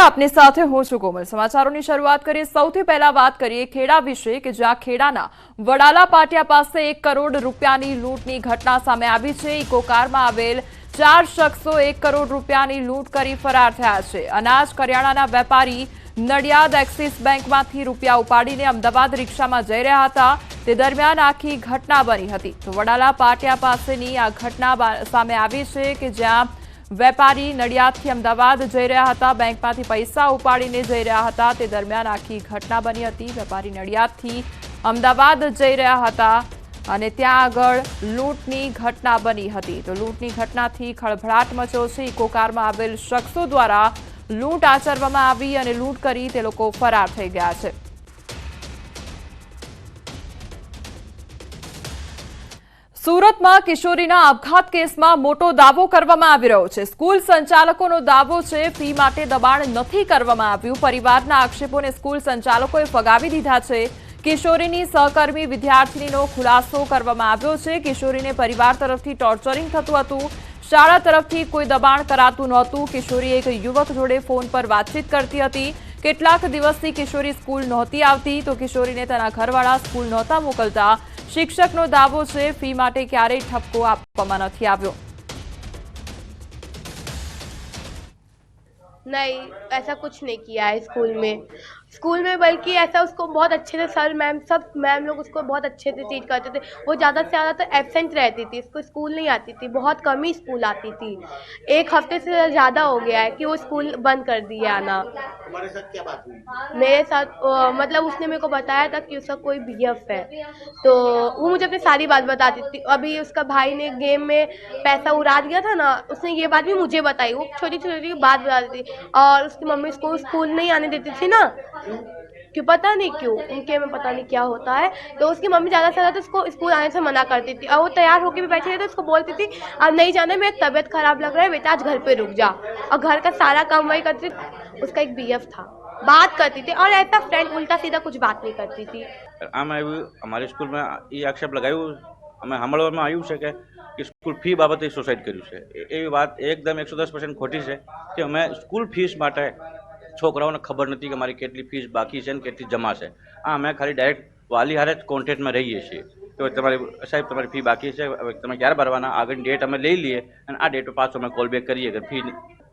આપની સાથે હું છું કોમલ। સમાચારોની શરૂઆત કરીએ। સૌથી પહેલા વાત કરીએ ખેડા વિશે કે જ્યાં ખેડાના વડાલા પાટિયા પાસે 1 કરોડ રૂપિયાની લૂંટની ઘટના સામે આવી છે। ઇકો કારમાં આવેલ 4 શખ્સો 1 કરોડ રૂપિયાની લૂંટ કરી ફરાર થયા છે। અનાજ કરિયાણાના વેપારી નડિયાદ એક્સિસ બેંકમાંથી રૂપિયા ઉપાડીને અમદાવાદ રિક્ષામાં જઈ રહ્યા હતા। તે દરમિયાન આખી ઘટના બની હતી। તો વડાલા પાટિયા પાસેની આ ઘટના સામે આવી છે કે જ્યાં વેપારી નડિયાદથી અમદાવાદ જઈ રહ્યા હતા, બેંકમાંથી પૈસા ઉપાડીને જઈ રહ્યા હતા। તે દરમિયાન આખી ઘટના બની હતી। વેપારી નડિયાદથી અમદાવાદ જઈ રહ્યા હતા અને ત્યાં આગળ લૂંટની ઘટના બની હતી। તો લૂંટની ઘટનાથી ખળભળાટ મચ્યો છે। ઇકો કારમાં આવેલ શખ્સો દ્વારા લૂંટ આચરવામાં આવી અને લૂંટ કરી તે લોકો ફરાર થઈ ગયા છે। સુરતમાં કિશોરીના આપઘાત કેસમાં મોટો દાવો કરવામાં આવી રહ્યો છે। સ્કૂલ સંચાલકોનો દાવો છે ફી માટે દબાણ નથી કરવામાં આવ્યું। પરિવારના આક્ષેપોને સ્કૂલ સંચાલકોએ ફગાવી દીધા છે। કિશોરીની સહકર્મી વિદ્યાર્થીનીનો ખુલાસો કરવામાં આવ્યો છે। કિશોરીને પરિવાર તરફથી ટોર્ચરિંગ થતું હતું, શાળા તરફથી કોઈ દબાણ કરાતું નહોતું। કિશોરી એક યુવક જોડે ફોન પર વાતચીત કરતી હતી। કેટલાક દિવસથી કિશોરી સ્કૂલ નહોતી આવતી, તો કિશોરીને તેના ઘરવાળા સ્કૂલ નહોતા મોકલતા। शिक्षक नो दावो છે ફી માટે ક્યારેય ઠપકો આપવામાં નથી આવ્યો। नहीं, ऐसा कुछ नहीं किया है स्कूल में बल्कि ऐसा उसको बहुत अच्छे से सर मैम सब मैम लोग उसको बहुत अच्छे से ट्रीट करते थे। वो ज़्यादा से ज़्यादा तो एब्सेंट रहती थी, उसको स्कूल नहीं आती थी, बहुत कम ही स्कूल आती थी। 1 हफ्ते से ज़्यादा हो गया है कि वो स्कूल बंद कर दिया आना। तुम्हारे साथ क्या बात हुई? मेरे साथ मतलब उसने मेरे को बताया था कि उसका कोई बीएफ है, तो वो मुझे अपनी सारी बात बताती थी। अभी उसका भाई ने गेम में पैसा उड़ा दिया था ना, उसने ये बात भी मुझे बताई। वो छोटी छोटी बात बताती थी और उसकी मम्मी उसको स्कूल नहीं आने देती थी ना, क्यों पता नहीं क्यों, उनके में पता नहीं क्या होता है। तो उसकी मम्मी ज़्यादा से ज़्यादा उसको स्कूल आने से मना करती थी और वो तैयार होकर भी बैठी रहती तो उसको बोलती थी अब नहीं जाना, मेरी तबीयत खराब लग रहा है बेटा, आज घर पे रुक जा। और घर का सारा काम वही करती थी। उसका एक बीएफ था, बात करती थी और ऐसा फ्रेंड उल्टा सीधा कुछ बात नहीं करती थी। हमारे स्कूल में ये आक्षेप लगायु अमे सांभळवामां आव्युं छे कि स्कूल फी बाबते सुसाइड कर्युं छे। एवी बात एकदम 110% खोटी छे कि अमे स्कूल फीस माटे छोकराओने खबर नथी कि मारी केटली फीस बाकी छे ने केटली जमा छे। आ अमे खाली डायरेक्ट वाली हारे ज कॉन्टेक्टमां रहीए छीए तो तमारी साहेब तमारी फी बाकी छे, तमे क्यारे भरवाना, आगळनी डेट अमे लई लीए अने आ डेट पर पाछो अमे कॉल बेक करीए कि फी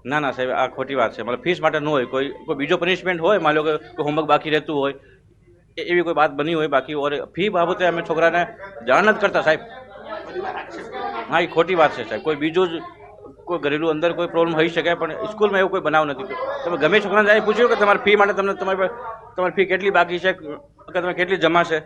ना ना साहेब आ खोटी बात छे। मतलब फीस माटे न होय, कोई बीजो पनिशमेंट होय, मान लो कि होमवर्क बाकी रहतुं होय, एवी कोई बात बनी होय बाकी, और फी बाबते अमे छोकराने जाण ज करता साहेब। हाँ, ये खोटी बात है साहब। कोई बीजो कोई घरेलू अंदर कोई प्रॉब्लम होई शके पण स्कूल में एवं कोई बनाव नहीं। तमे गमे छोकराने जाई पूछ्યું कि તમારી ફી માટે તમને તમારી ફી કેટલી બાકી છે કે તમે કેટલી જમા છે।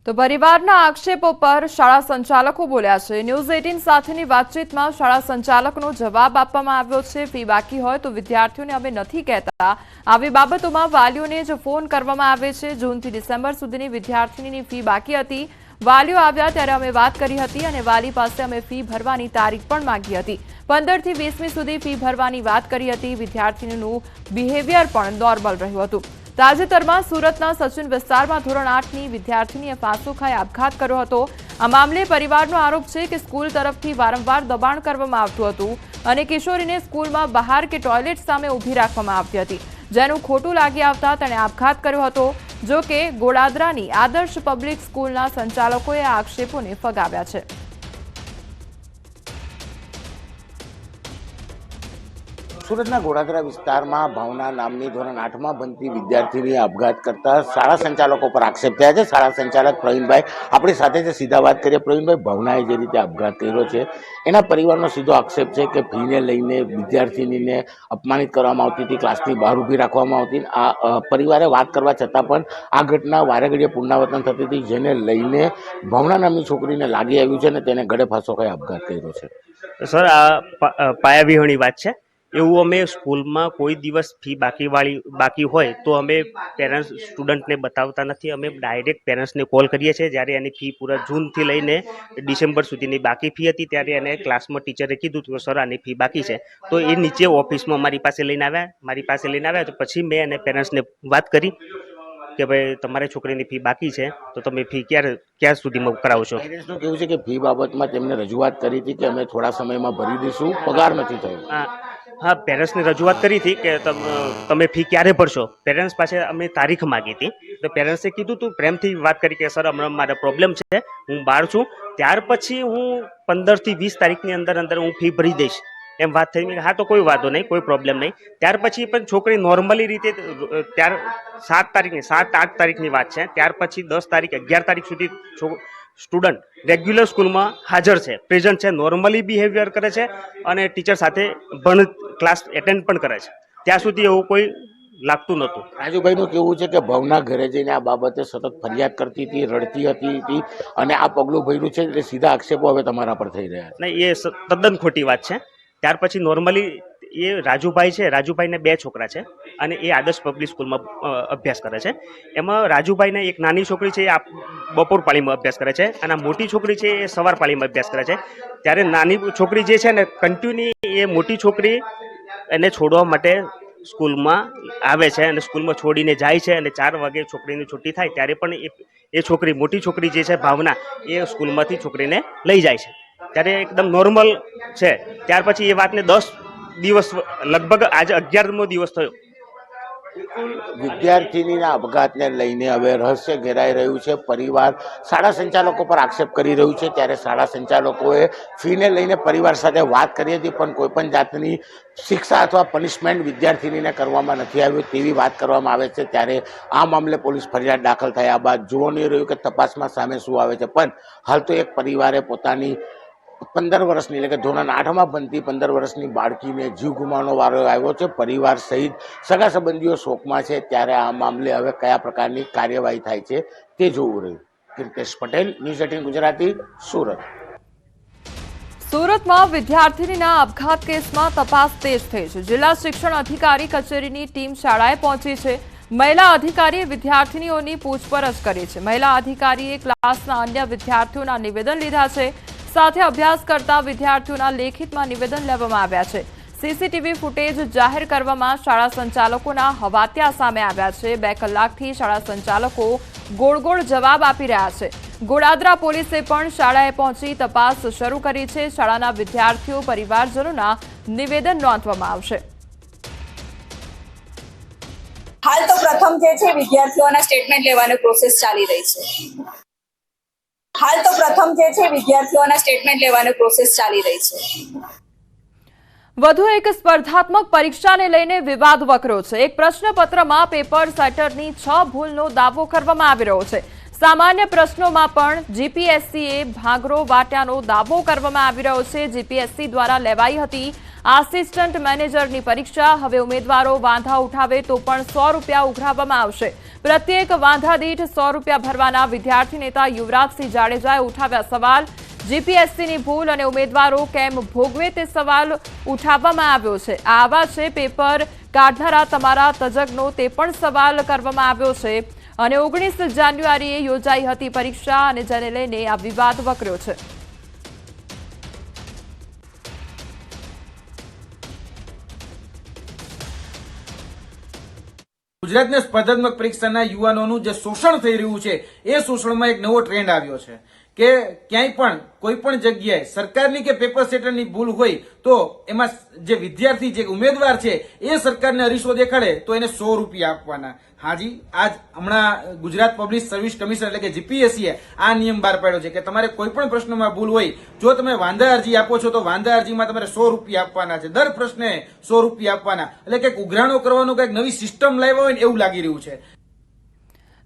તો પરિવારના આક્ષેપો પર શાળા સંચાલકો બોલ્યા છે। ન્યૂઝ 18 સાથેની વાતચીતમાં શાળા સંચાલકનો જવાબ આપવામાં આવ્યો છે। ફી બાકી હોય તો વિદ્યાર્થીઓને અમે નથી કહેતા, આવી બાબતોમાં વાલીઓને જ ફોન કરવામાં આવે છે। જૂનથી ડિસેમ્બર સુધીની વિદ્યાર્થીની ફી બાકી હતી। વાલીઓ આવ્યા ત્યારે અમે વાત કરી હતી અને વાલી પાસે અમે ફી ભરવાની તારીખ પણ માંગી હતી। 15 થી 20મી સુધી ફી ભરવાની વાત કરી હતી। વિદ્યાર્થીનું બિહેવિયર પણ નોર્મલ રહ્યું હતું। તાજેતરમાં સુરતના સચિન વિસ્તારમાં ધોરણ 8ની વિદ્યાર્થીનીએ ફાંસો ખાઈ આપઘાત કર્યો હતો। આ મામલે પરિવારનો આરોપ છે કે સ્કૂલ તરફથી વારંવાર દબાણ કરવામાં આવતું હતું અને કિશોરીને સ્કૂલમાં બહાર કે ટોયલેટ સામે ઊભી રાખવામાં આવતી હતી, જેનું ખોટું લાગી આવતા તેણે આપઘાત કર્યો હતો। જો કે ગોડાદરાની આદર્શ પબ્લિક સ્કૂલના સંચાલકોએ આ આક્ષેપોને ફગાવ્યા છે। સુરતના ગોડાદરા વિસ્તારમાં ભાવના નામની ધોરણ 8માં ભણતી વિદ્યાર્થીનીએ આપઘાત કરતા શાળા સંચાલકો પર આક્ષેપ થયા છે। શાળા સંચાલક પ્રવીણભાઈ આપણી સાથે છે, સીધા વાત કરીએ। પ્રવીણભાઈ, ભાવનાએ જે રીતે આપઘાત કર્યો છે એના પરિવારનો સીધો આક્ષેપ છે કે ફીને લઈને વિદ્યાર્થીનીને અપમાનિત કરવામાં આવતી હતી, ક્લાસની બહાર ઊભી રાખવામાં આવતી। આ પરિવારે વાત કરવા છતાં પણ આ ઘટના વારે ઘડીએ પુનરાવર્તન થતી હતી, જેને લઈને ભાવના નામની છોકરીને લાગી આવ્યું છે અને તેને ગળે ફાંસો ખાઈ આપઘાત કર્યો છે। સર, આ પાયાવિહોણી વાત છે। એવું અમે સ્કૂલમાં કોઈ દિવસ ફી બાકી હોય તો અમે પેરેન્ટ્સ સ્ટુડન્ટને બતાવતા નથી। અમે ડાયરેક્ટ પેરેન્ટ્સને કોલ કરીએ છીએ। જ્યારે એની ફી પૂરા જૂનથી લઈને ડિસેમ્બર સુધીની બાકી ફી હતી ત્યારે એને ક્લાસમાં ટીચરે કીધું હતું કે સર આની ફી બાકી છે, તો એ નીચે ઓફિસમાં મારી પાસે લઈને આવ્યા। તો પછી મેં એને પેરેન્ટ્સને વાત કરી કે ભાઈ તમારી છોકરીની ફી બાકી છે તો તમે ફી ક્યાં સુધીમાં કરાવશો। પેરેન્ટ્સનું કહેવું છે કે ફી બાબતમાં તેમને રજૂઆત કરી હતી કે અમે થોડા સમયમાં ભરી દઈશું, પગાર નથી થયો। હા, પેરેન્ટ્સને રજૂઆત કરી હતી કે તમે ફી ક્યારે ભરશો. પેરેન્ટ્સ પાસે અમે તારીખ માગી હતી, તો પેરેન્ટ્સે કીધું તું પ્રેમથી વાત કરી કે સર હમણાં મારે પ્રોબ્લેમ છે, હું બહાર છું, ત્યાર પછી હું 15 થી 20 તારીખની અંદર હું ફી ભરી દઈશ એમ વાત થઈ. મેં હા તો કોઈ વાંધો નહીં, કોઈ પ્રોબ્લેમ નહીં. ત્યાર પછી પણ છોકરી નોર્મલી રીતે ત્યાર 7-8 તારીખની વાત છે, ત્યાર પછી 10 તારીખ 11 તારીખ સુધી સ્ટુડન્ટ રેગ્યુલર સ્કૂલમાં હાજર છે, પ્રેઝન્ટ છે, નોર્મલી બિહેવિયર કરે છે અને ટીચર સાથે ક્લાસ એટેન્ડ પણ કરે છે. ત્યાં સુધી એવું કોઈ લાગતું નહોતું. રાજુભાઈનું કેવું છે કે ભવના ઘરે જઈને આ બાબતે સતત ફરિયાદ કરતી હતી, રડતી હતી અને આ પગલું ભર્યું છે એટલે સીધા આક્ષેપો હવે તમારા પર થઈ રહ્યા છે. નહીં, એ તદ્દન ખોટી વાત છે. ત્યાર પછી નોર્મલી એ રાજુભાઈ છે, રાજુભાઈને 2 છોકરા છે અને એ આદર્શ પબ્લિક સ્કૂલમાં અભ્યાસ કરે છે. એમાં રાજુભાઈને એક નાની છોકરી છે એ બપોર પાળીમાં અભ્યાસ કરે છે અને મોટી છોકરી છે એ સવાર પાળીમાં અભ્યાસ કરે છે. ત્યારે નાની છોકરી જે છે ને કન્ટિન્યુ એ મોટી છોકરી એને છોડવા માટે સ્કૂલમાં આવે છે અને સ્કૂલમાં છોડીને જાય છે અને 4 વાગે છોકરીની છુટ્ટી થાય ત્યારે પણ એ છોકરી, મોટી છોકરી જે છે ભાવના, એ સ્કૂલમાંથી છોકરીને લઈ જાય છે. ત્યારે એકદમ નોર્મલ છે. ત્યાર પછી એ વાતને 10 દિવસ, લગભગ આજે 11મો દિવસ થયો. વિદ્યાર્થીનીના અપઘાતને લઈને હવે રહસ્ય ઘેરાઈ રહ્યું છે. પરિવાર શાળા સંચાલકો પર આક્ષેપ કરી રહ્યું છે, ત્યારે શાળા સંચાલકોએ ફીને લઈને પરિવાર સાથે વાત કરી હતી, પણ કોઈ પણ જાતની શિક્ષા અથવા પનિશમેન્ટ વિદ્યાર્થીનીને કરવામાં નથી આવ્યું તેવી વાત કરવામાં આવે છે. ત્યારે આ મામલે પોલીસ ફરિયાદ દાખલ થયા બાદ જોવાનું રહ્યું કે તપાસમાં સામે શું આવે છે. પણ હાલ તો એક પરિવારે પોતાની 15 વર્ષની એટલે કે ધોરણ 8માં ભણતી 15 વર્ષની બાળકીને જીવ ગુમાવવાનો વારો આવ્યો છે. પરિવાર સહિત સગા સંબંધીઓ શોકમાં છે. ત્યારે આ મામલે હવે કયા પ્રકારની કાર્યવાહી થાય છે તે જોવું રહ્યું. કીર્તેશ પટેલ, ન્યૂઝ 18 ગુજરાતી, સુરત. સુરતમાં વિદ્યાર્થીનીના આપઘાત કેસમાં તપાસ તેજ થઈ છે. જિલ્લા શિક્ષણ અધિકારી કચેરીની ટીમ શાળાએ પહોંચી છે. મહિલા અધિકારીએ વિદ્યાર્થીનીઓની પૂછપરછ કરી છે. મહિલા અધિકારીએ ક્લાસના અન્ય વિદ્યાર્થીઓના નિવેદન લીધા છે. સાથે અભ્યાસ કરતા વિદ્યાર્થીઓના લેખિતમાં નિવેદન લેવામાં આવ્યા છે. સીસીટીવી ફૂટેજ જાહેર કરવામાં શાળા સંચાલકોના હવાતિયા સામે આવ્યા છે. 2 કલાકથી શાળા સંચાલકો ગોળ જવાબ આપી રહ્યા છે. ગોડાદરા પોલીસે પણ શાળાએ પહોંચી તપાસ શરૂ કરી છે. શાળાના વિદ્યાર્થીઓ પરિવારજનોના નિવેદન નોંધવામાં આવશે. હાલ તો પ્રથમ જે છે વિદ્યાર્થીઓના સ્ટેટમેન્ટ લેવાની પ્રોસેસ ચાલી રહી છે. વધુ એક સ્પર્ધાત્મક પરીક્ષાને લઈને વિવાદ વકર્યો છે. એક પ્રશ્નપત્રમાં પેપર સેટરની 6 ભૂલનો દાવો કરવામાં આવી રહ્યો છે. સામાન્ય પ્રશ્નોમાં પણ જીપીએસસીએ ભાંગરો વાટ્યાનો દાવો કરવામાં આવી રહ્યો છે. જીપીએસસી દ્વારા લેવાઈ હતી આસિસ્ટન્ટ મેનેજરની પરીક્ષા. હવે ઉમેદવારો વાંધા ઉઠાવે તો પણ 100 રૂપિયા ઉઘરાવવામાં આવશે. પ્રત્યેક વાંધા દીઠ 100 રૂપિયા ભરવાના વિદ્યાર્થી નેતા યુવરાજસિંહ જાડેજાએ ઉઠાવ્યા સવાલ. જીપીએસસીની ભૂલ અને ઉમેદવારો કેમ ભોગવે તે સવાલ ઉઠાવવામાં આવ્યો છે. આવા છે પેપર કાઢનારા તમારા તજજ્ઞો, તે પણ સવાલ કરવામાં આવ્યો છે. અને 19 જાન્યુઆરીએ યોજાઈ હતી પરીક્ષા અને જેને લઈને આ વિવાદ વકર્યો છે. ગુજરાતની સ્પર્ધાત્મક પરીક્ષાના યુવાનોનું જે શોષણ થઈ રહ્યું છે એ શોષણમાં એક નવો ટ્રેન્ડ આવ્યો છે કે ક્યાંય પણ કોઈ પણ જગ્યાએ સરકારની કે પેપર સેટરની ભૂલ હોય તો એમાં જે વિદ્યાર્થી, જે ઉમેદવાર છે એ સરકારને અરીસો દેખાડે તો એને 100 રૂપિયા આપવાના. હાજી, આજ હમણાં ગુજરાત પબ્લિક સર્વિસ કમિશન એટલે કે જીપીએસસીએ આ નિયમ બહાર પાડ્યો છે કે તમારે કોઈ પણ પ્રશ્નમાં ભૂલ હોય, જો તમે વાંધા અરજી આપો છો તો વાંધા અરજીમાં તમારે 100 રૂપિયા આપવાના છે. દર પ્રશ્ને 100 રૂપિયા આપવાના. એટલે કંઈક ઉઘરાણો કરવાનો કંઈક નવી સિસ્ટમ લાવ્યા હોય ને એવું લાગી રહ્યું છે.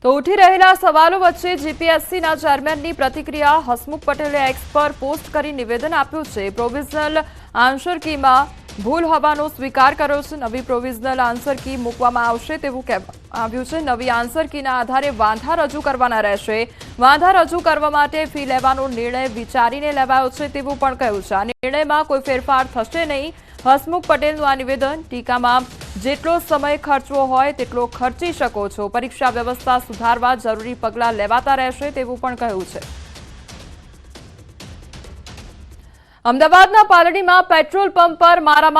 તો ઉઠી રહેલા સવાલો વચ્ચે જીપીએસસીના ચેરમેનની પ્રતિક્રિયા. હસમુખ પટેલે એક્સ પર પોસ્ટ કરી નિવેદન આપ્યું છે. પ્રોવિઝનલ આન્સર કીમાં ભૂલ હોવાનો સ્વીકાર કર્યો છે. નવી પ્રોવિઝનલ આન્સર કી મૂકવામાં આવશે તેવું કહેવામાં આવ્યું છે. નવી આન્સર કીના આધારે વાંધા રજૂ કરવાના રહેશે. વાંધા રજૂ કરવા માટે ફી લેવાનો નિર્ણય વિચારીને લેવાયો છે તેવું પણ કહ્યું છે. આ નિર્ણયમાં કોઈ ફેરફાર થશે નહીં. હસમુખ પટેલનું આ નિવેદન. ટીકામાં જેટલો સમય ખર્ચવો હોય તેટલો ખર્ચી શકો છો. પરીક્ષા વ્યવસ્થા સુધારવા જરૂરી પગલાં લેવાતા રહેશે તેવું પણ કહ્યું છે. અમદાવાદના પાલડીમાં પેટ્રોલ પંપ પર મારામારી